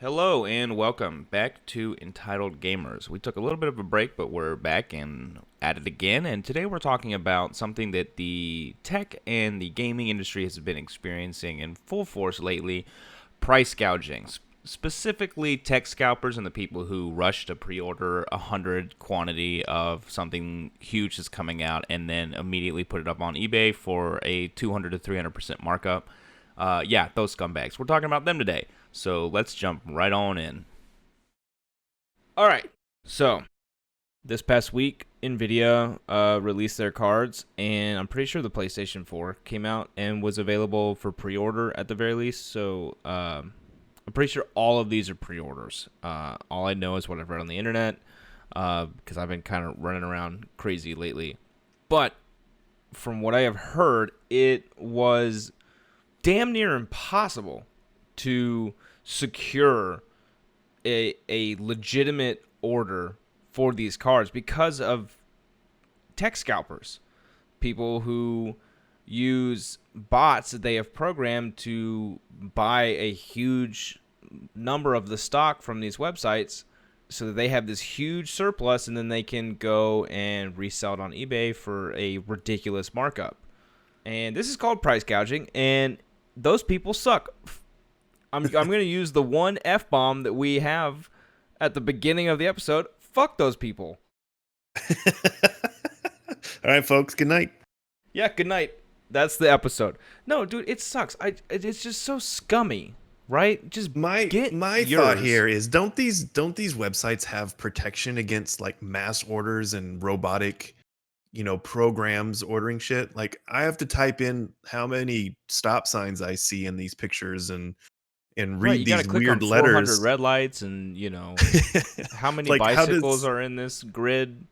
Hello and welcome back to Entitled Gamers. We took a little bit of a break, but we're back and at it again. And today we're talking about something that the tech and the gaming industry has been experiencing in full force lately: price gouging. Specifically, tech scalpers and the people who rush to pre-order 100 quantity of something huge that's coming out and then immediately put it up on eBay for a 200 to 300% markup. Yeah, those scumbags. We're talking about them today. So let's jump right on in. All right. So this past week, Nvidia released their cards, and I'm pretty sure the PlayStation 4 came out and was available for pre-order at the very least. So I'm pretty sure all of these are pre-orders. All I know is what I've read on the internet because I've been kind of running around crazy lately. But from what I have heard, it was damn near impossible to secure a legitimate order for these cards because of tech scalpers, people who use bots that they have programmed to buy a huge number of the stock from these websites so that they have this huge surplus and then they can go and resell it on eBay for a ridiculous markup. And this is called price gouging, and those people suck. I'm going to use the one F-bomb that we have at the beginning of the episode. Fuck those people. All right, folks. Good night. Yeah, good night. That's the episode. No, dude, it sucks. It's just so scummy, right? Just My yours. thought here is don't these websites have protection against like mass orders and robotic, programs ordering shit? Like I have to type in how many stop signs I see in these pictures and Right, read you got to these click weird on 400 letters. red lights and, how many Like bicycles are in this grid.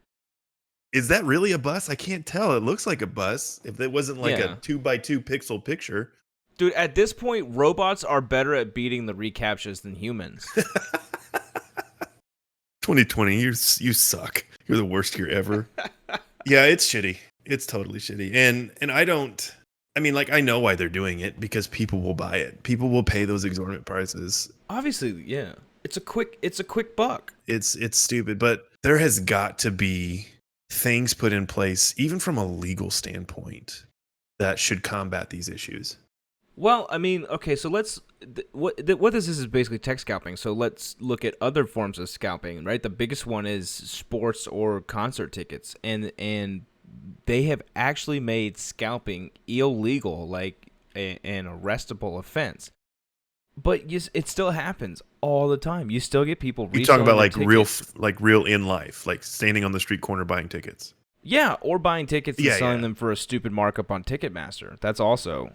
is that really a bus? I can't tell. It looks like a bus. If it wasn't like Yeah. a 2x2 pixel picture. Dude, at this point, robots are better at beating the recaptchas than humans. 2020, you suck. You're the worst year ever. Yeah, it's shitty. It's totally shitty. And I know why they're doing it, because people will buy it. People will pay those exorbitant prices. Obviously, yeah. It's a quick buck. It's stupid, but there has got to be things put in place, even from a legal standpoint, that should combat these issues. Well, I mean, okay, so what this is basically tech scalping. So let's look at other forms of scalping, right? The biggest one is sports or concert tickets, and they have actually made scalping illegal, like an arrestable offense. But it still happens all the time. You still get people You talk about like tickets. real in life, like standing on the street corner buying tickets. Yeah, or buying tickets and selling Yeah. them for a stupid markup on Ticketmaster. That's also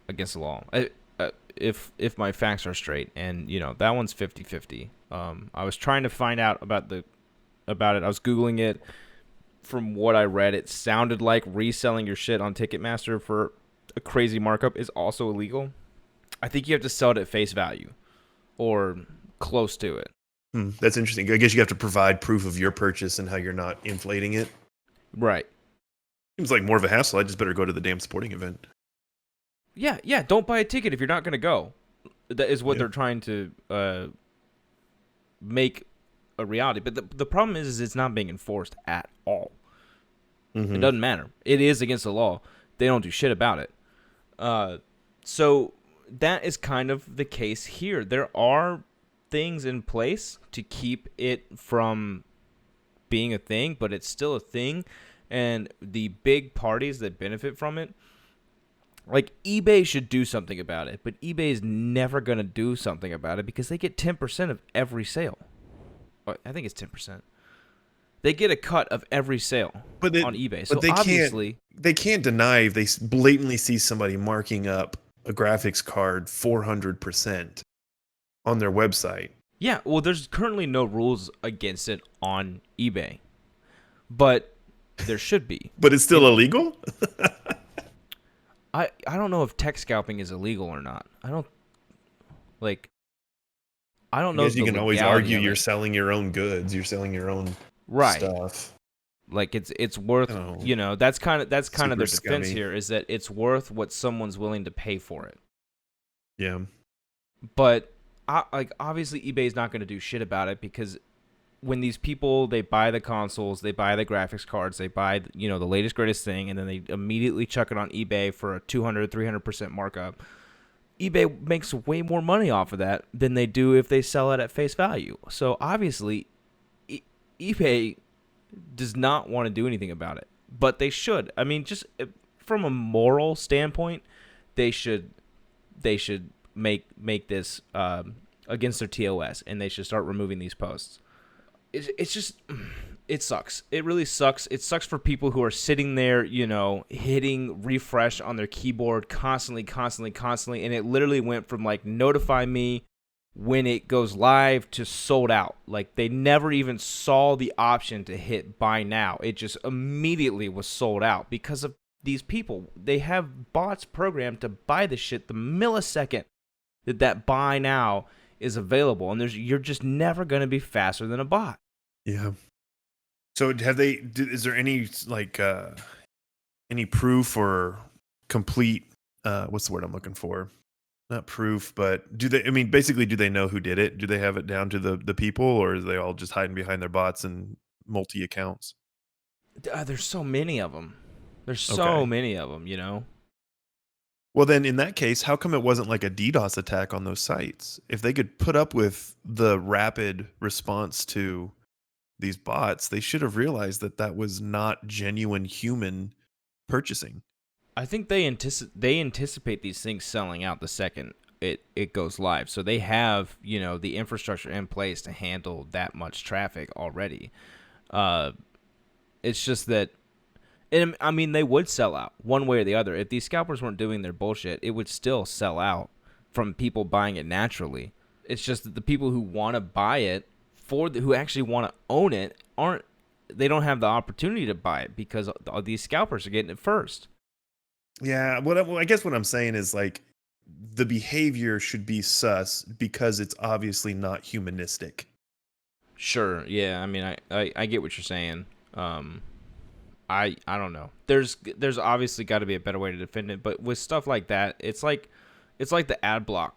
against the law. If my facts are straight, and that one's 50-50. I was trying to find out about it. I was Googling it. From what I read, it sounded like reselling your shit on Ticketmaster for a crazy markup is also illegal. I think you have to sell it at face value or close to it. That's interesting. I guess you have to provide proof of your purchase and how you're not inflating it. Right. Seems like more of a hassle. I just better go to the damn sporting event. Yeah. Don't buy a ticket if you're not going to go. That is what they're trying to make a reality. But the problem is it's not being enforced at all. Mm-hmm. It doesn't matter. It is against the law. They don't do shit about it. So that is kind of the case here. There are things in place to keep it from being a thing, but it's still a thing. And the big parties that benefit from it, like eBay, should do something about it. But eBay is never going to do something about it because they get 10% of every sale. I think it's 10%. They get a cut of every sale on eBay. So they can't deny if they blatantly see somebody marking up a graphics card 400% on their website. Yeah, well, there's currently no rules against it on eBay, but there should be. But it's still illegal? I don't know if tech scalping is illegal or not. I don't know. Because you can always argue you're selling your own goods. You're selling your own stuff. Like it's worth, that's kind of their defense scummy here, is that it's worth what someone's willing to pay for it. Yeah. But like obviously eBay's not going to do shit about it, because when these people, they buy the consoles, they buy the graphics cards, they buy, the latest greatest thing, and then they immediately chuck it on eBay for a 200-300% markup. eBay makes way more money off of that than they do if they sell it at face value. So obviously eBay does not want to do anything about it, but they should. I mean, just from a moral standpoint, they should make this against their TOS, and they should start removing these posts. It's just, it sucks. It really sucks. It sucks for people who are sitting there, hitting refresh on their keyboard constantly, and it literally went from like notify me when it goes live to sold out. Like they never even saw the option to hit buy now. It just immediately was sold out because of these people. They have bots programmed to buy the shit the millisecond that buy now is available, and you're just never going to be faster than a bot. Yeah. So is there any any proof or complete what's the word I'm looking for? Not proof, but basically do they know who did it? Do they have it down to the people, or are they all just hiding behind their bots and multi accounts? There's so many of them. There's so many of them, Well, then in that case, how come it wasn't like a DDoS attack on those sites? If they could put up with the rapid response to these bots, they should have realized that was not genuine human purchasing. I think they anticipate these things selling out the second it goes live. So they have, the infrastructure in place to handle that much traffic already. It's just that, and I mean, they would sell out one way or the other. If these scalpers weren't doing their bullshit, it would still sell out from people buying it naturally. It's just that the people who want to buy it, who actually want to own it, they don't have the opportunity to buy it because these scalpers are getting it first. Yeah, well, I guess what I'm saying is like the behavior should be sus because it's obviously not humanistic. Sure, yeah. I mean, I get what you're saying. I don't know. There's obviously got to be a better way to defend it, but with stuff like that, it's like the Adblock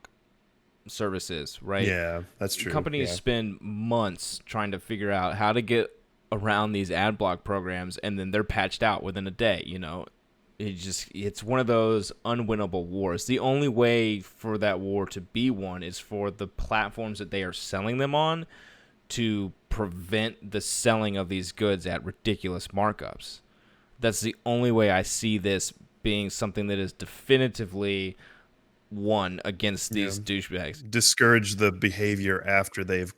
Services, right? Yeah, that's true. Companies spend months trying to figure out how to get around these ad block programs, and then they're patched out within a day. It's one of those unwinnable wars. The only way for that war to be won is for the platforms that they are selling them on to prevent the selling of these goods at ridiculous markups. That's the only way I see this being something that is definitively won against these douchebags. Discourage the behavior after they've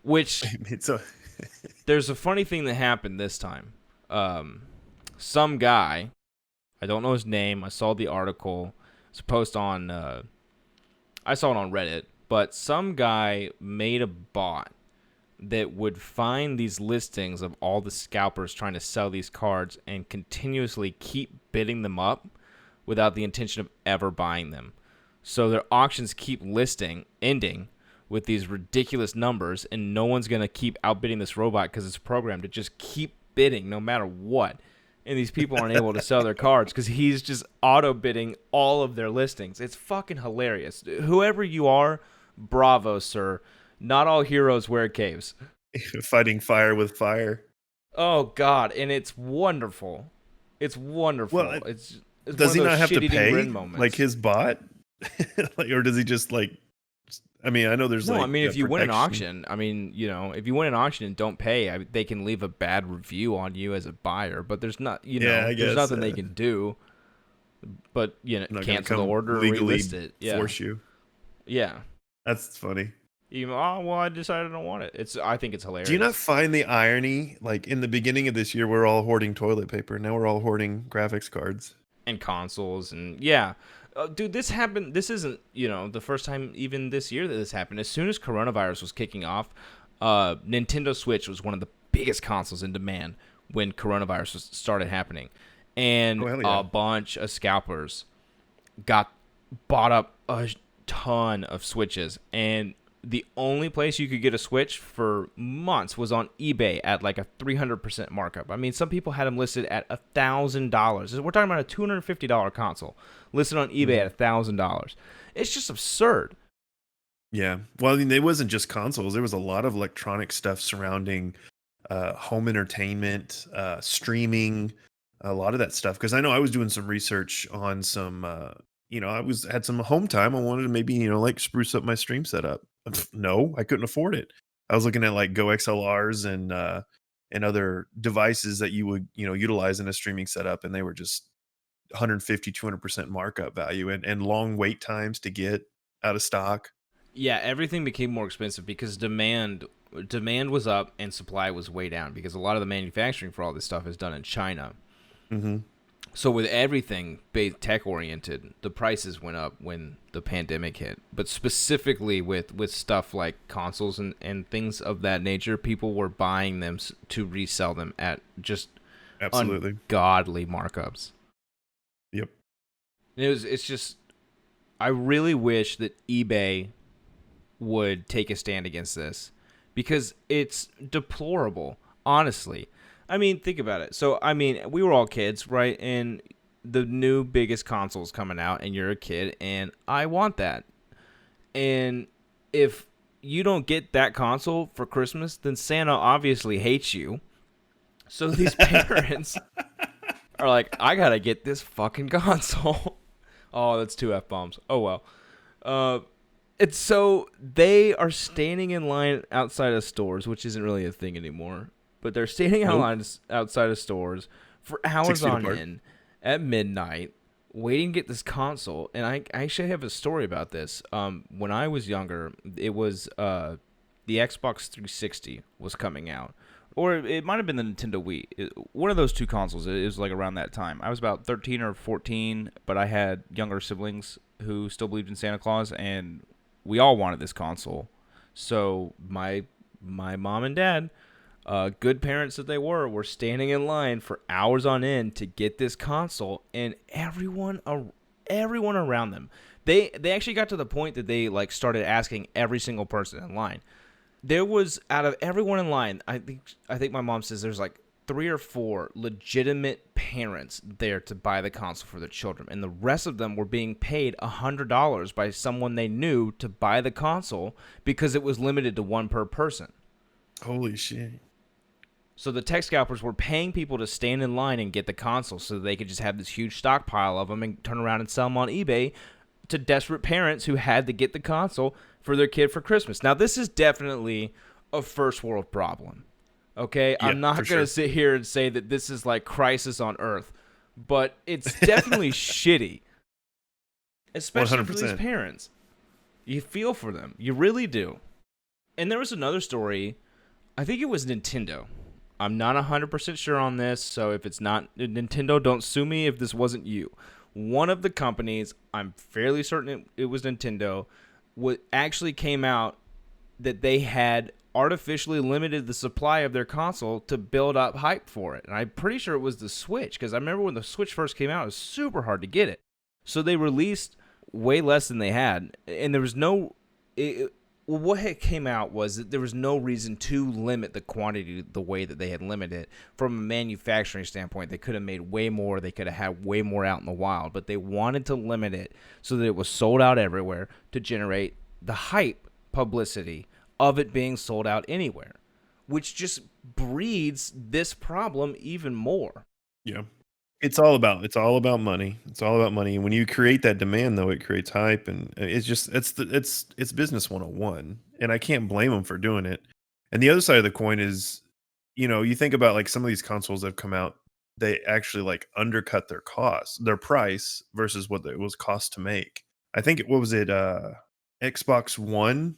Which there's a funny thing that happened this time. Some guy, I don't know his name. I saw the article. It's a post on. I saw it on Reddit. But some guy made a bot that would find these listings of all the scalpers trying to sell these cards and continuously keep bidding them up without the intention of ever buying them. So their auctions keep ending with these ridiculous numbers, and no one's going to keep outbidding this robot because it's programmed to just keep bidding no matter what. And these people aren't able to sell their cards because he's just auto-bidding all of their listings. It's fucking hilarious. Whoever you are, bravo, sir. Not all heroes wear caves. Fighting fire with fire. Oh, God. And it's wonderful. It's wonderful. Well, it's does he not have to pay, like his bot? Or does he just like... I mean, I know there's if you win an auction, if you win an auction and don't pay, they can leave a bad review on you as a buyer, but there's not, there's nothing they can do but, cancel the order or relist it. Yeah. Force you. Yeah. That's funny. I decided I don't want it. I think it's hilarious. Do you not find the irony? Like in the beginning of this year, we're all hoarding toilet paper. Now we're all hoarding graphics cards and consoles, and dude, this happened. This isn't, the first time even this year that this happened. As soon as coronavirus was kicking off, Nintendo Switch was one of the biggest consoles in demand when coronavirus started happening. And a bunch of scalpers bought up a ton of Switches. And the only place you could get a Switch for months was on eBay at like a 300% markup. I mean, some people had them listed at $1,000. We're talking about a $250 console listed on eBay at $1,000. It's just absurd. Yeah. Well, I mean, it wasn't just consoles. There was a lot of electronic stuff surrounding home entertainment, streaming, a lot of that stuff. Because I know I was doing some research on some, I was had some home time. I wanted to maybe like spruce up my stream setup. No, I couldn't afford it. I was looking at like Go XLRs and other devices that you would utilize in a streaming setup, and they were just 150, 200% markup value and long wait times to get out of stock. Yeah, everything became more expensive because demand was up and supply was way down because a lot of the manufacturing for all this stuff is done in China. Hmm. So with everything tech oriented, the prices went up when the pandemic hit. But specifically with stuff like consoles and things of that nature, people were buying them to resell them at just Absolutely. ungodly markups. Yep. And it's just, I really wish that eBay would take a stand against this because it's deplorable, honestly. I mean, think about it. So, I mean, we were all kids, right? And the new biggest console's coming out, and you're a kid, and I want that. And if you don't get that console for Christmas, then Santa obviously hates you. So these parents are like, I gotta get this fucking console. Oh, that's 2 F-bombs. Oh, well. And so they are standing in line outside of stores, which isn't really a thing anymore. But they're standing outside of stores for hours on end at midnight, waiting to get this console. And I actually have a story about this. When I was younger, it was the Xbox 360 was coming out. Or it might have been the Nintendo Wii. One of those two consoles. It was like around that time. I was about 13 or 14, but I had younger siblings who still believed in Santa Claus, and we all wanted this console. So my mom and dad, good parents that they were standing in line for hours on end to get this console, and everyone around them, they actually got to the point that they like started asking every single person in line. There was, out of everyone in line, I think my mom says there's like 3 or 4 legitimate parents there to buy the console for their children, and the rest of them were being paid $100 by someone they knew to buy the console because it was limited to one per person. Holy shit. So the tech scalpers were paying people to stand in line and get the console so they could just have this huge stockpile of them and turn around and sell them on eBay to desperate parents who had to get the console for their kid for Christmas. Now, this is definitely a first world problem. Okay? Yeah, I'm not going to sit here and say that this is like crisis on Earth, but it's definitely shitty. Especially 100%. for these parents. You feel for them. You really do. And there was another story. I think it was Nintendo. I'm not 100% sure on this, so if it's not Nintendo, don't sue me if this wasn't you. One of the companies, I'm fairly certain it was Nintendo, actually came out that they had artificially limited the supply of their console to build up hype for it. And I'm pretty sure it was the Switch, because I remember when the Switch first came out, it was super hard to get it. So they released way less than they had, and there was no... what had came out was that there was no reason to limit the quantity the way that they had limited it. From a manufacturing standpoint, they could have made way more. They could have had way more out in the wild, but they wanted to limit it so that it was sold out everywhere to generate the hype publicity of it being sold out anywhere, which just breeds this problem even more. Yeah. It's all about money. It's all about money. And when you create that demand, though, it creates hype, and it's business 101. And I can't blame them for doing it. And the other side of the coin is, you think about like some of these consoles that have come out, they actually like undercut their price versus what it was cost to make. I think what was it? Xbox One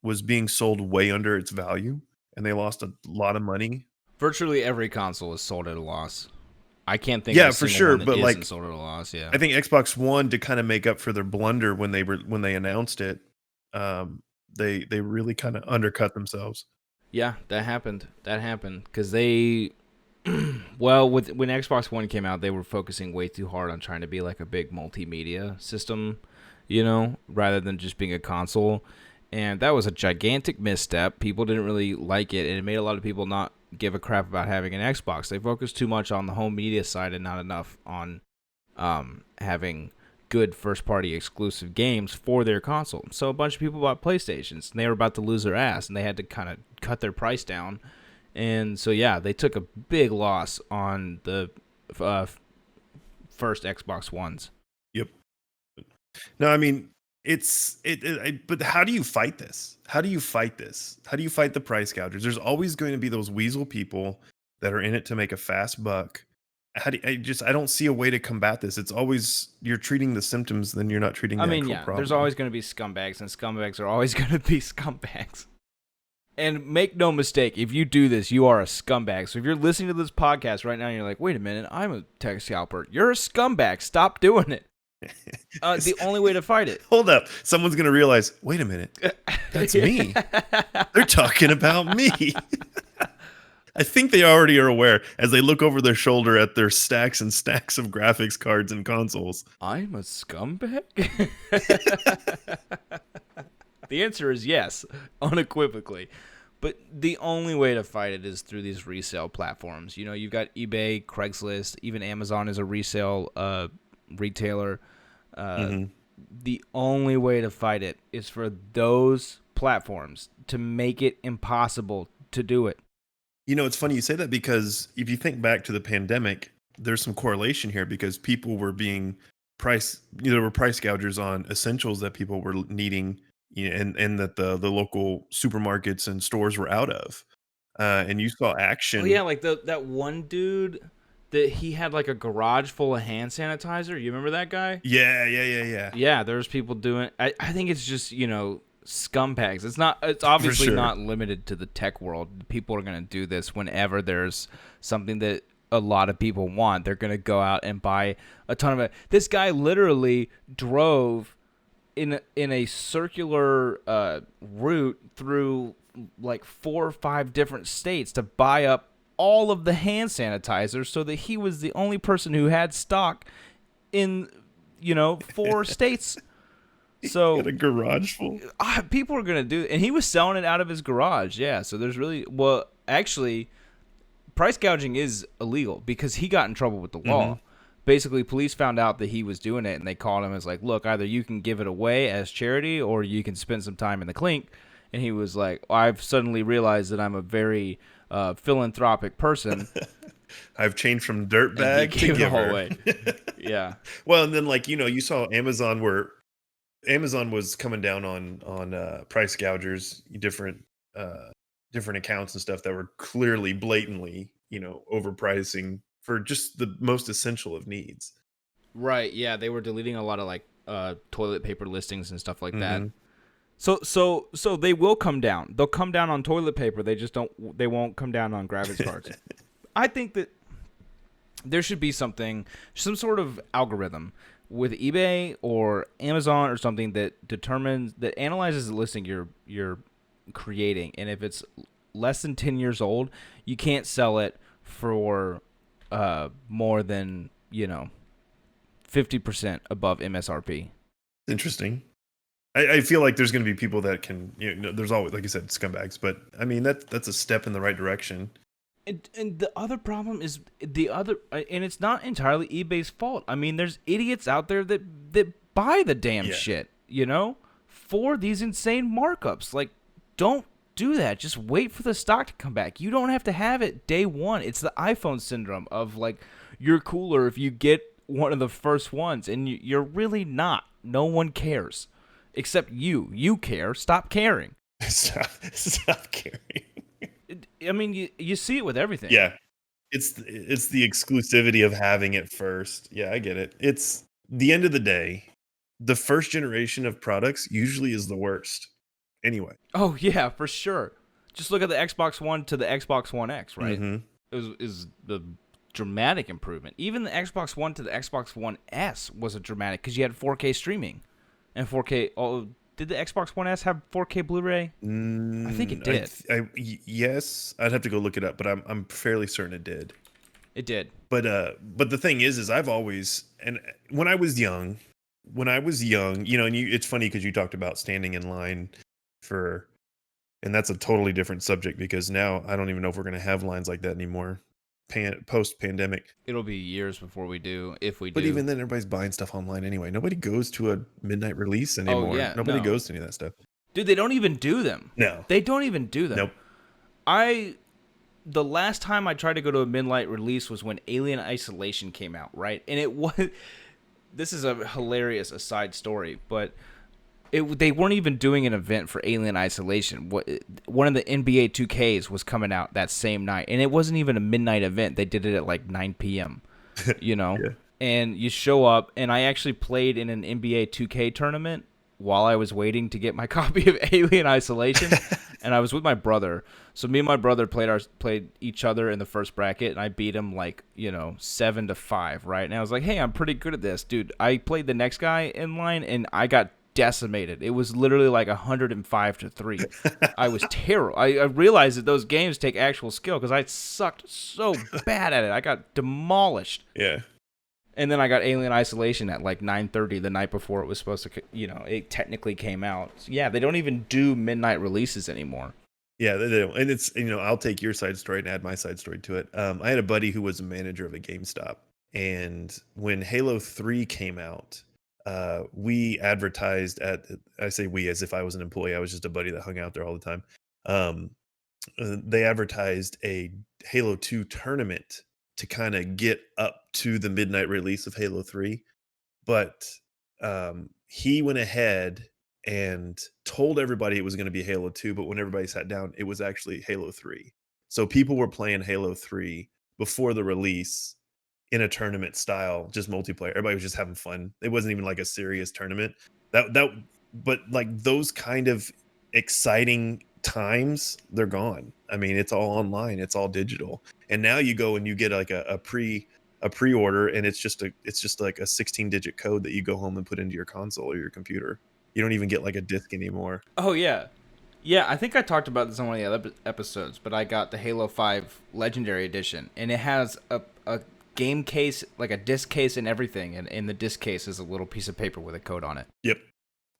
was being sold way under its value, and they lost a lot of money. Virtually every console is sold at a loss. I can't think of a single one that isn't sold at a loss. Yeah, I think Xbox One, to kind of make up for their blunder when they announced it, they really kind of undercut themselves. Yeah, that happened because they, well, when Xbox One came out, they were focusing way too hard on trying to be like a big multimedia system, rather than just being a console, and that was a gigantic misstep. People didn't really like it, and it made a lot of people not give a crap about having an Xbox. They focused too much on the home media side and not enough on having good first-party exclusive games for their console. So a bunch of people bought PlayStations, and they were about to lose their ass, and they had to kind of cut their price down. And so, yeah, they took a big loss on the first Xbox Ones. Yep. No, I mean, but how do you fight this? How do you fight this? How do you fight the price gougers? There's always going to be those weasel people that are in it to make a fast buck. I don't see a way to combat this. It's always you're treating the symptoms, then you're not treating the actual problem. There's always going to be scumbags, and scumbags are always going to be scumbags. And make no mistake, if you do this, you are a scumbag. So if you're listening to this podcast right now and you're like, wait a minute, I'm a tech scalper, you're a scumbag. Stop doing it. The only way to fight it. Hold up. Someone's going to realize, wait a minute, that's me. They're talking about me. I think they already are aware as they look over their shoulder at their stacks and stacks of graphics cards and consoles. I'm a scumbag? The answer is yes, unequivocally. But the only way to fight it is through these resale platforms. You know, you've got eBay, Craigslist, even Amazon is a resale retailer. The only way to fight it is for those platforms to make it impossible to do it. You know, it's funny you say that because if you think back to the pandemic, there's some correlation here because people were being there were price gougers on essentials that people were needing, and that the local supermarkets and stores were out of. And you saw action. Oh yeah, like that one dude that he had like a garage full of hand sanitizer. You remember that guy? Yeah. Yeah, there's people doing. I think it's just scumbags. It's obviously not limited to the tech world. People are going to do this whenever there's something that a lot of people want. They're going to go out and buy a ton of it. This guy literally drove in a circular route through like 4 or 5 different states to buy up all of the hand sanitizer so that he was the only person who had stock in 4 states. So a garage full. People are gonna do it, and he was selling it out of his garage. Yeah, so there's actually, price gouging is illegal because he got in trouble with the law. Basically, police found out that he was doing it, and they called him as like, look, either you can give it away as charity, or you can spend some time in the clink. And he was like, I've suddenly realized that I'm a very philanthropic person. I've changed from dirtbag to giver. Away. Yeah. Well, and then you saw Amazon where Amazon was coming down on price gougers, different accounts and stuff that were clearly blatantly, overpricing for just the most essential of needs. Right. Yeah, they were deleting a lot of like toilet paper listings and stuff like that. So they will come down. They'll come down on toilet paper. They won't come down on graphics cards. I think that there should be some sort of algorithm with eBay or Amazon or something that analyzes the listing you're creating, and if it's less than 10 years old, you can't sell it for more than 50% above MSRP. Interesting. I feel like there's going to be people that can, there's always, like you said, scumbags, but I mean that's a step in the right direction. And the other problem is and it's not entirely eBay's fault. I mean, there's idiots out there that buy the damn shit, for these insane markups. Like, don't do that. Just wait for the stock to come back. You don't have to have it day one. It's the iPhone syndrome of like, you're cooler if you get one of the first ones, and you're really not. No one cares. Except you. You care. Stop caring. Stop caring. I mean, you see it with everything. Yeah. It's the exclusivity of having it first. Yeah, I get it. It's the end of the day. The first generation of products usually is the worst. Anyway. Oh, yeah, for sure. Just look at the Xbox One to the Xbox One X, right? It was the dramatic improvement. Even the Xbox One to the Xbox One S was a dramatic because you had 4K streaming. And 4K. Oh, did the Xbox One S have 4K Blu-ray? I think it did. Yes, I'd have to go look it up, but I'm fairly certain it did. It did. But the thing is I've always, and when I was young, and it's funny because you talked about standing in line and that's a totally different subject because now I don't even know if we're going to have lines like that anymore. post pandemic. It'll be years before we do, if we do. But even then, everybody's buying stuff online anyway. Nobody goes to a midnight release Oh, anymore. yeah, Nobody no. goes to any of that stuff. Dude, they don't even do them. No. They don't even do them. Nope. The last time I tried to go to a midnight release was when Alien Isolation came out, right? And it was... This is a hilarious aside story, but they weren't even doing an event for Alien Isolation. One of the NBA 2Ks was coming out that same night, and it wasn't even a midnight event. They did it at like 9 p.m., you know? Yeah. And you show up, and I actually played in an NBA 2K tournament while I was waiting to get my copy of Alien Isolation, and I was with my brother. So me and my brother played each other in the first bracket, and I beat him 7-5, right? And I was like, hey, I'm pretty good at this, dude. I played the next guy in line, and I got decimated. It was literally like 105-3. I was terrible. I realized that those games take actual skill because I sucked so bad at it. I got demolished. Yeah. And then I got Alien Isolation at like 9:30 the night before it was supposed to, it technically came out. So yeah, they don't even do midnight releases anymore. Yeah, they don't. And it's, I'll take your side story and add my side story to it. I had a buddy who was a manager of a GameStop. And when Halo 3 came out, we advertised I say we as if I was an employee. I was just a buddy that hung out there all the time. They advertised a Halo 2 tournament to kind of get up to the midnight release of Halo 3. But he went ahead and told everybody it was going to be Halo 2. But when everybody sat down, it was actually Halo 3. So people were playing Halo 3 before the release in a tournament style, just multiplayer. Everybody was just having fun. It wasn't even like a serious tournament. But like those kind of exciting times, they're gone. I mean, it's all online, it's all digital. And now you go and you get like a pre-order, and it's just like a 16-digit code that you go home and put into your console or your computer. You don't even get like a disc anymore. Oh yeah. Yeah, I think I talked about this on one of the other episodes, but I got the Halo 5 Legendary Edition, and it has a game case, like a disc case and everything, and in the disc case is a little piece of paper with a code on it. Yep.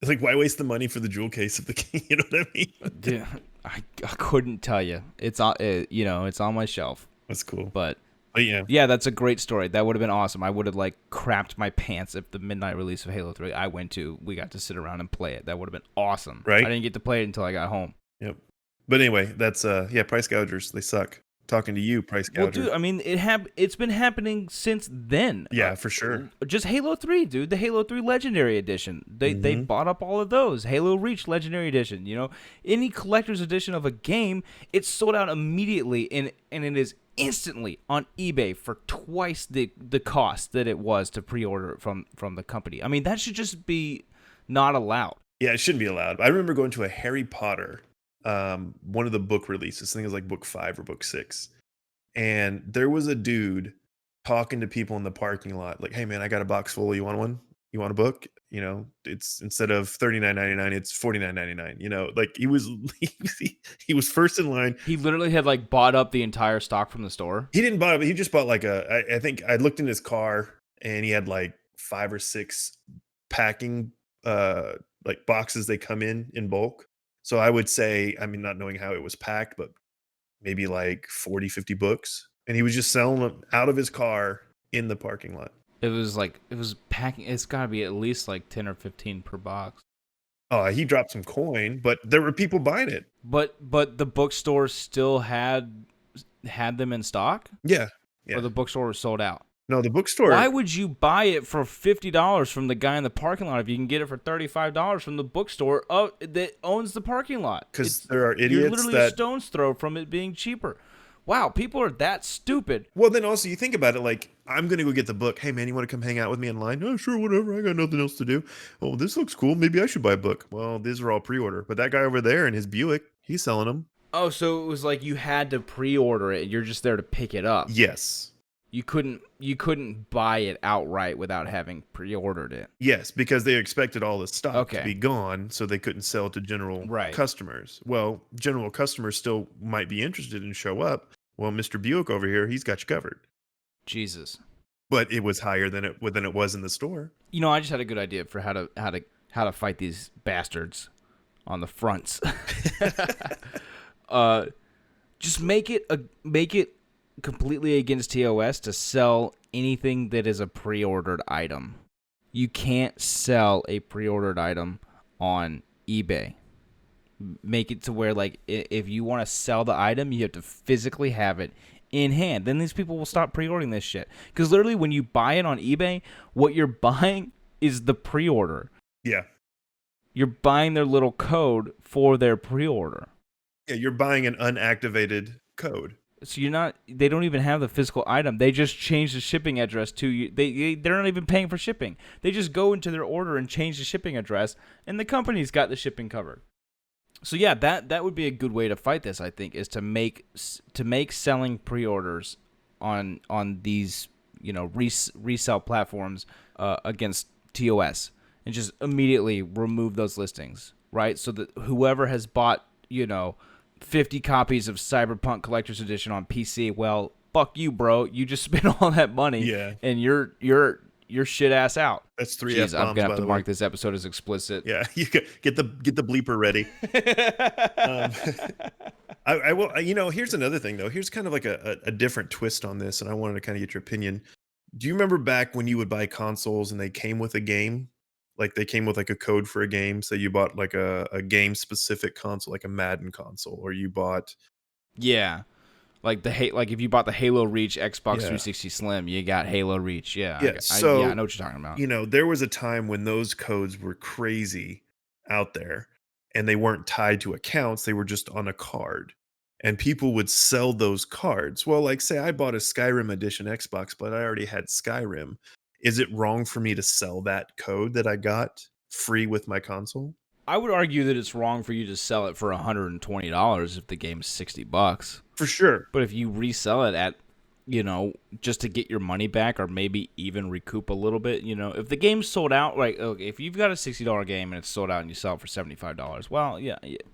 It's like, why waste the money for the jewel case of the game? You know what I mean? Dude, I couldn't tell you. It's on, it's on my shelf. That's cool. But yeah. Yeah, that's a great story. That would have been awesome. I would have crapped my pants if the midnight release of Halo 3 I went to, we got to sit around and play it. That would have been awesome. Right? I didn't get to play it until I got home. Yep. But anyway, that's price gougers. They suck. Talking to you, price gouger. Well, dude, I mean, it's been happening since then. Yeah, for sure. Just Halo 3, dude. The Halo 3 Legendary Edition. They bought up all of those. Halo Reach Legendary Edition. Any collector's edition of a game, it's sold out immediately, and it is instantly on eBay for twice the cost that it was to pre-order it from the company. I mean, that should just be not allowed. Yeah, it shouldn't be allowed. I remember going to a Harry Potter, one of the book releases. I think it was like book 5 or book 6. And there was a dude talking to people in the parking lot, like, hey man, I got a box full. You want one? You want a book? It's instead of $39.99, it's $49.99. Like he was first in line. He literally had bought up the entire stock from the store. He didn't buy it, but he just bought I think I looked in his car and he had like 5 or 6 packing boxes. They come in bulk. So I would say, I mean, not knowing how it was packed, but maybe like 40, 50 books. And he was just selling them out of his car in the parking lot. It was packing. It's got to be at least 10 or 15 per box. Oh, he dropped some coin, but there were people buying it. But the bookstore still had them in stock? Yeah. Or the bookstore was sold out? No, the bookstore. Why would you buy it for $50 from the guy in the parking lot if you can get it for $35 from the bookstore that owns the parking lot? Because there are idiots you're literally a stone's throw from it being cheaper. Wow, people are that stupid. Well, then also you think about it, I'm going to go get the book. Hey, man, you want to come hang out with me in line? Oh, sure, whatever. I got nothing else to do. Oh, this looks cool. Maybe I should buy a book. Well, these are all pre-order. But that guy over there in his Buick, he's selling them. Oh, so it was you had to pre-order it. You're just there to pick it up. Yes. You couldn't buy it outright without having pre-ordered it. Yes, because they expected all the stock to be gone, so they couldn't sell to general customers. Well, general customers still might be interested and show up. Well, Mr. Buick over here, he's got you covered. Jesus. But it was higher than it was in the store. I just had a good idea for how to fight these bastards on the fronts. Just make it completely against TOS to sell anything that is a pre-ordered item. You can't sell a pre-ordered item on eBay. Make it to where, like, if you want to sell the item, you have to physically have it in hand. Then these people will stop pre-ordering this shit. Because literally, when you buy it on eBay, what you're buying is the pre-order. Yeah. You're buying their little code for their pre-order. Yeah, you're buying an unactivated code. So they don't even have the physical item. They just change the shipping address to you. They're not even paying for shipping. They just go into their order and change the shipping address, and the company's got the shipping covered. So yeah, that would be a good way to fight this, I think, is to make selling pre-orders on these, resale platforms against TOS, and just immediately remove those listings, right? So that whoever has bought, 50 copies of Cyberpunk Collector's Edition on PC, well, fuck you, bro. You just spent all that money, Yeah. and you're shit ass out. That's 3 Jeez, F-bombs, I'm gonna have to by the mark way. this episode as explicit. Yeah, you get the bleeper ready. I will. Here's another thing though. Here's kind of like a different twist on this, and I wanted to kind of get your opinion. Do you remember back when you would buy consoles and they came with a game? Like they came with like a code for a game. So you bought like a game specific console, like a Madden console, or you bought Yeah, like like if you bought the Halo Reach Xbox Yeah. 360 Slim, you got Halo Reach. Yeah, Yeah, I know what you're talking about. there was a time when those codes were crazy out there and they weren't tied to accounts, they were just on a card. And people would sell those cards. Well, like say I bought a Skyrim edition Xbox, but I already had Skyrim. Is it wrong for me to sell that code that I got free with my console? I would argue that it's wrong for you to sell it for $120 if the game's $60. For sure. But if you resell it at, just to get your money back or maybe even recoup a little bit, if the game's sold out, like, okay, if you've got a $60 game and it's sold out and you sell it for $75, well, yeah, it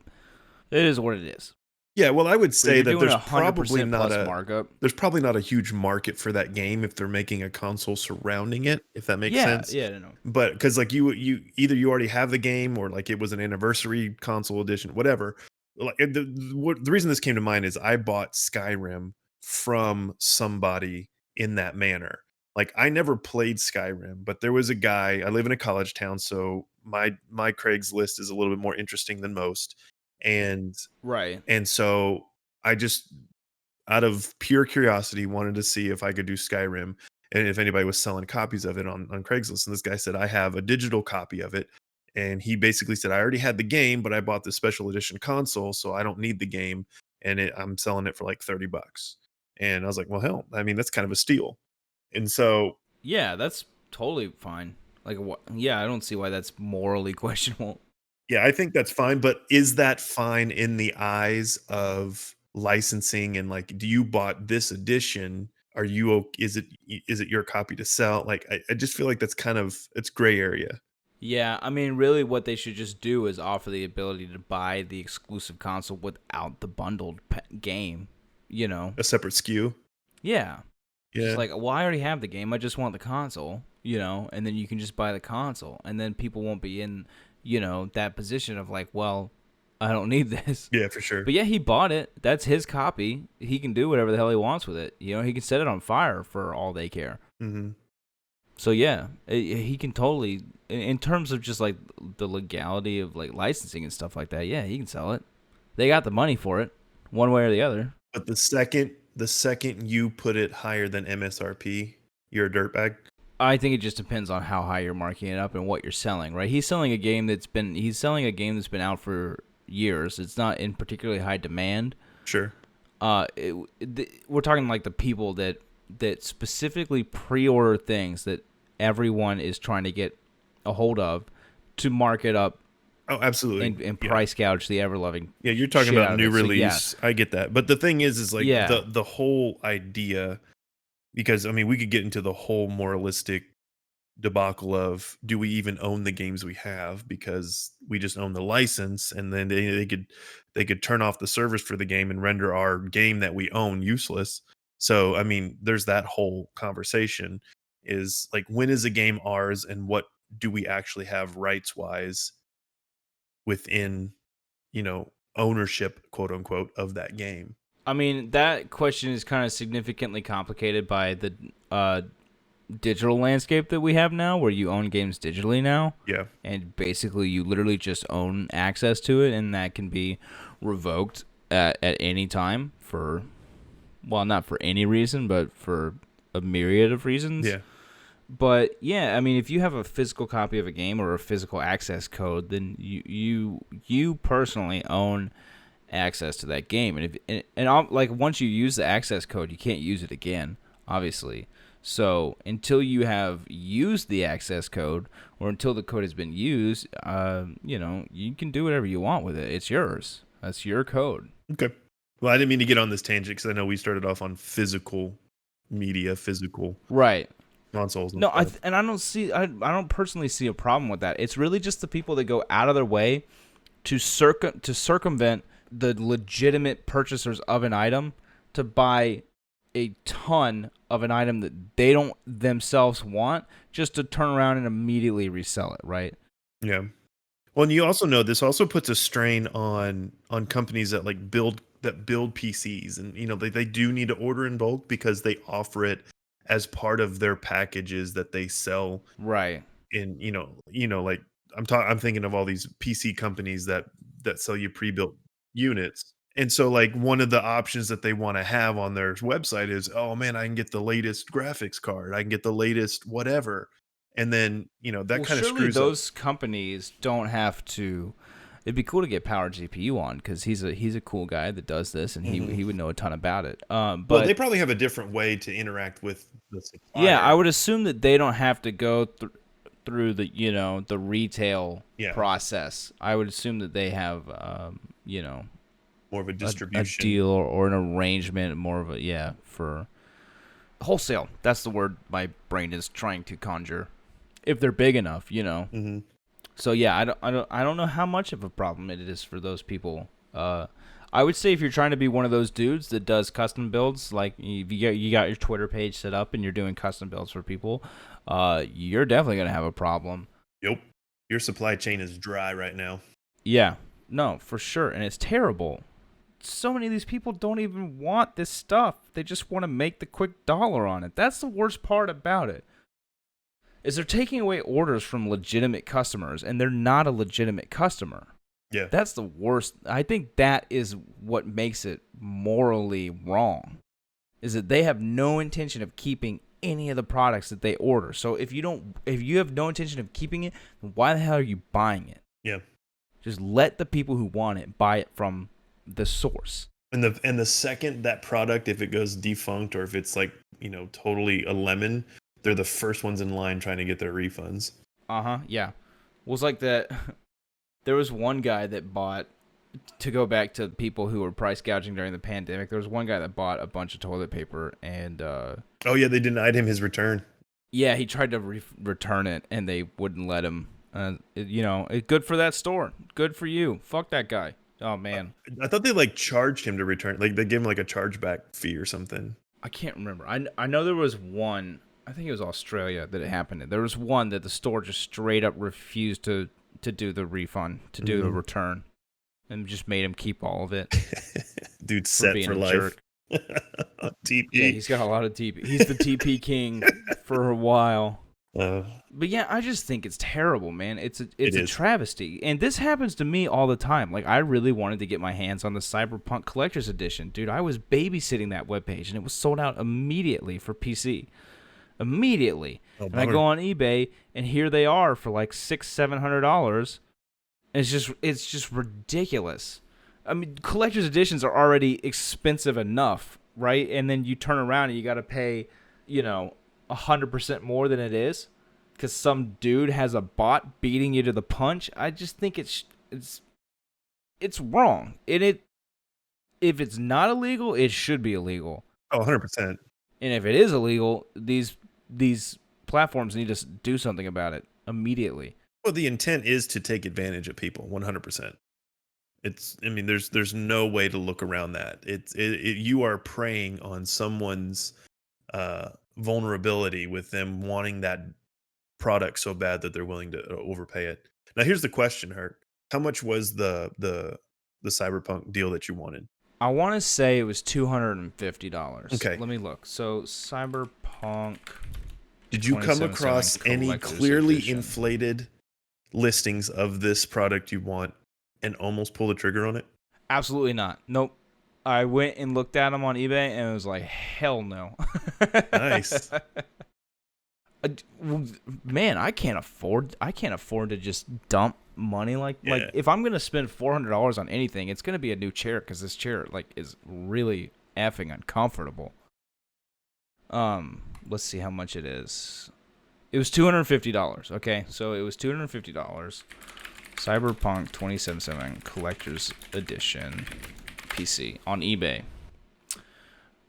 is what it is. Yeah, well, I would say that there's probably not a markup. There's probably not a huge market for that game if they're making a console surrounding it, if that makes sense. Yeah, no. But because like you either you already have the game or like it was an anniversary console edition, whatever. Like the reason this came to mind is I bought Skyrim from somebody in that manner. Like I never played Skyrim, but there was a guy. I live in a college town, so my Craigslist is a little bit more interesting than most. Right. And so I just, out of pure curiosity, wanted to see if I could do Skyrim and if anybody was selling copies of it on Craigslist. And this guy said, I have a digital copy of it. And he basically said, I already had the game, but I bought the special edition console, so I don't need the game. And I'm selling it for like $30. And I was like, well, hell, I mean, that's kind of a steal. And so. Yeah, that's totally fine. Like, yeah, I don't see why that's morally questionable. Yeah, I think that's fine, but is that fine in the eyes of licensing and do you bought this edition? Is it your copy to sell? Like I just feel like that's it's gray area. Yeah, I mean, really what they should just do is offer the ability to buy the exclusive console without the bundled game, A separate SKU. Yeah. Yeah. It's like, well, I already have the game. I just want the console, and then you can just buy the console. And then people won't be in that position of like, well, I don't need this. Yeah, for sure. But yeah, he bought it. That's his copy. He can do whatever the hell he wants with it. He can set it on fire for all they care. Mm-hmm. So yeah, he can totally, in terms of just like the legality of like licensing and stuff like that. Yeah, he can sell it. They got the money for it, one way or the other. But the second you put it higher than MSRP, you're a dirtbag. I think it just depends on how high you're marking it up and what you're selling, right? He's selling a game that's been out for years. It's not in particularly high demand. Sure. We're talking like the people that specifically pre-order things that everyone is trying to get a hold of to mark it up. Oh, absolutely. And price gouge the ever-loving. Yeah, you're talking about new release. So, yeah. I get that. But the thing is like the whole idea. Because, I mean, we could get into the whole moralistic debacle of, do we even own the games we have? Because we just own the license, and then they could turn off the servers for the game and render our game that we own useless. So, I mean, there's that whole conversation is like, when is a game ours, and what do we actually have rights-wise within, ownership, quote unquote, of that game? I mean, that question is kind of significantly complicated by the digital landscape that we have now, where you own games digitally now. Yeah. And basically, you literally just own access to it, and that can be revoked at any time for, well, not for any reason, but for a myriad of reasons. Yeah. But yeah, I mean, if you have a physical copy of a game or a physical access code, then you personally own access to that game, and like once you use the access code, you can't use it again, obviously. So until you have used the access code, or until the code has been used, you can do whatever you want with it. It's yours. That's your code. Okay. Well, I didn't mean to get on this tangent because I know we started off on physical media, physical Right. consoles. And No, stuff. I don't personally see a problem with that. It's really just the people that go out of their way to circumvent the legitimate purchasers of an item to buy a ton of an item that they don't themselves want, just to turn around and immediately resell it, right? Yeah. Well, and you also know this also puts a strain on companies that build PCs, and they do need to order in bulk because they offer it as part of their packages that they sell. Right. In like I'm thinking of all these PC companies that sell you pre-built units. And so one of the options that they want to have on their website is, oh man, I can get the latest graphics card, I can get the latest whatever. And then, that Well, kind of surely screws up. those companies don't have to. It'd be cool to get Power GPU on, because he's a cool guy that does this, and he would know a ton about it. But Well, they probably have a different way to interact with the supplier. yeah, I would assume that they don't have to go through the the retail process. I would assume that they have more of a a distribution deal or an arrangement, more of for wholesale. That's the word my brain is trying to conjure. If they're big enough, Mm-hmm. So yeah, I don't know how much of a problem it is for those people. I would say if you're trying to be one of those dudes that does custom builds, like you got your Twitter page set up and you're doing custom builds for people, you're definitely gonna have a problem. Yep. Your supply chain is dry right now. Yeah, no, for sure, and it's terrible. So many of these people don't even want this stuff. They just want to make the quick dollar on it. That's the worst part about it. Is they're taking away orders from legitimate customers, and they're not a legitimate customer. Yeah. That's the worst. I think that is what makes it morally wrong, is that they have no intention of keeping any of the products that they order. So if you have no intention of keeping it, then why the hell are you buying it? Yeah. Just let the people who want it buy it from the source. And the second that product, if it goes defunct or if it's totally a lemon, they're the first ones in line trying to get their refunds. Yeah. Well, it's like that. There was one guy that bought, to go back to people who were price gouging during the pandemic, there was one guy that bought a bunch of toilet paper, and oh yeah, they denied him his return. Yeah, he tried to return it, and they wouldn't let him. Good for that store. Good for you. Fuck that guy. Oh man. I thought they charged him to return. They gave him a chargeback fee or something. I can't remember. I know there was one. I think it was Australia that it happened in. There was one that the store just straight up refused to do the refund, to do the return, and just made him keep all of it. Dude, set for life. TP. Yeah, he's got a lot of TP. He's the TP king for a while. But yeah, I just think it's terrible, man. It's a travesty, and this happens to me all the time. Like, I really wanted to get my hands on the Cyberpunk Collector's Edition, dude. I was babysitting that webpage, and it was sold out immediately for PC. Immediately. Oh, and I go on eBay, and here they are for like $600-700. It's just ridiculous. I mean, collector's editions are already expensive enough, right? And then you turn around and you got to pay, 100% more than it is because some dude has a bot beating you to the punch. I just think it's wrong. And if it's not illegal, it should be illegal. Oh, 100%. And if it is illegal, these platforms need to do something about it immediately. Well, the intent is to take advantage of people, 100%. There's no way to look around that. You are preying on someone's vulnerability with them wanting that product so bad that they're willing to overpay it. Now, here's the question, Herc. How much was the Cyberpunk deal that you wanted? I want to say it was $250. Okay. Let me look. So Cyberpunk. Did you come 2077 across any Collector's clearly Edition. inflated listings of this product you want and almost pull the trigger on it? Absolutely not. Nope. I went and looked at them on eBay and it was like, hell no. Nice. Man, I can't afford to just dump money like if I'm gonna spend $400 on anything, it's gonna be a new chair because this chair is really effing uncomfortable. Let's see how much it is. It was $250. Okay, so it was $250. Cyberpunk 2077 Collector's Edition PC on eBay.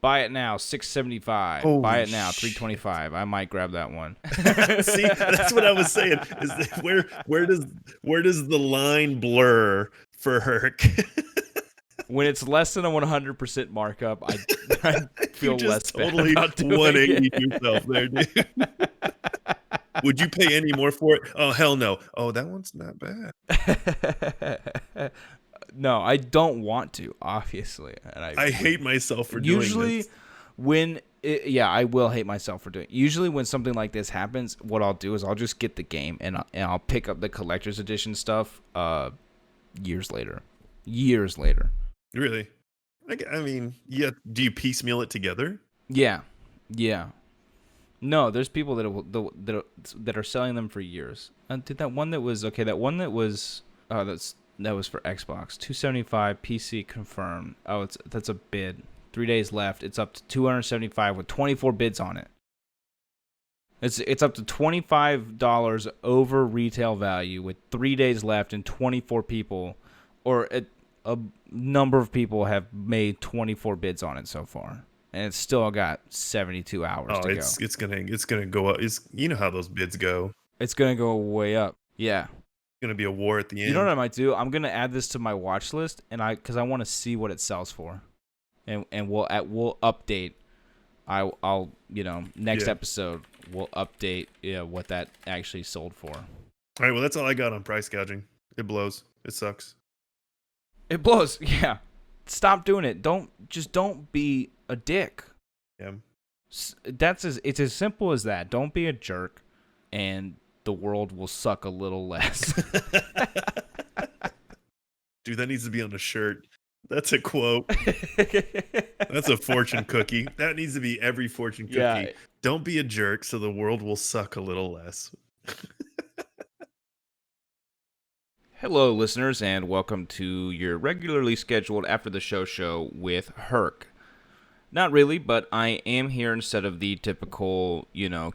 Buy it now, $675. Holy Buy it now, $325. I might grab that one. See, that's what I was saying. Is that where does the line blur for Herc? When it's less than a 100% markup, I feel you less just totally bad about doing 180 it. yourself there, dude. Would you pay any more for it? Oh, hell no. Oh, that one's not bad. No, I don't want to, obviously. And I hate myself for doing this. I will hate myself for doing it. Usually when something like this happens, what I'll do is I'll just get the game and I'll pick up the collector's edition stuff years later. Really? I mean, yeah. Do you piecemeal it together? Yeah. No, there's people that are selling them for years. Did that one that was okay? That one that was that was for Xbox. $275 PC confirmed. Oh, that's a bid. 3 days left. It's up to $275 with 24 bids on it. It's up to $25 over retail value with 3 days left and 24 people, or a number of people have made 24 bids on it so far. And it's still got 72 hours to go. It's gonna go up. You know how those bids go. It's gonna go way up. Yeah. It's gonna be a war at the end. You know what I might do? I'm gonna add this to my watch list, because I want to see what it sells for, and we'll update. I'll next episode we'll update what that actually sold for. All right. Well, that's all I got on price gouging. It blows. It sucks. It blows. Yeah. Stop doing it. Don't be a dick. Yeah. It's as simple as that. Don't be a jerk, and the world will suck a little less. Dude, that needs to be on a shirt. That's a quote. That's a fortune cookie. That needs to be every fortune cookie. Yeah. Don't be a jerk so the world will suck a little less. Hello, listeners, and welcome to your regularly scheduled After the Show with Herc. Not really, but I am here instead of the typical,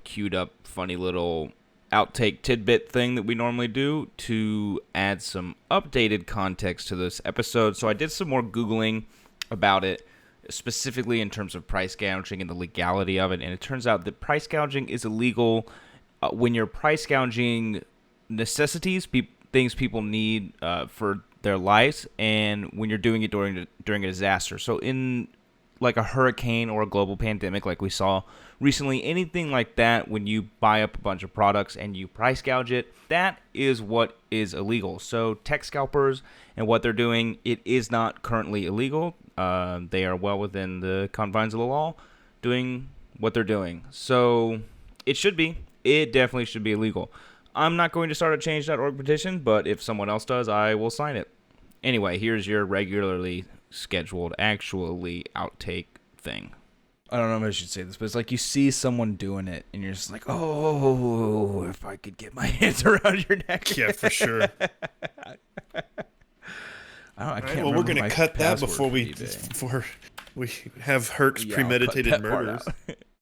queued up, funny little outtake tidbit thing that we normally do to add some updated context to this episode. So I did some more Googling about it, specifically in terms of price gouging and the legality of it. And it turns out that price gouging is illegal when you're price gouging necessities, things people need for their lives, and when you're doing it during a disaster. So in like a hurricane or a global pandemic like we saw recently, anything like that, when you buy up a bunch of products and you price gouge it, that is what is illegal. So tech scalpers and what they're doing, it is not currently illegal. They are well within the confines of the law doing what they're doing. So it definitely should be illegal. I'm not going to start a change.org petition, but if someone else does, I will sign it. Anyway, here's your regularly scheduled, actually outtake thing. I don't know if I should say this, but it's like you see someone doing it, and you're just like, oh, if I could get my hands around your neck. Yeah, for sure. Well, we're going to cut that before we have Herc's premeditated murders.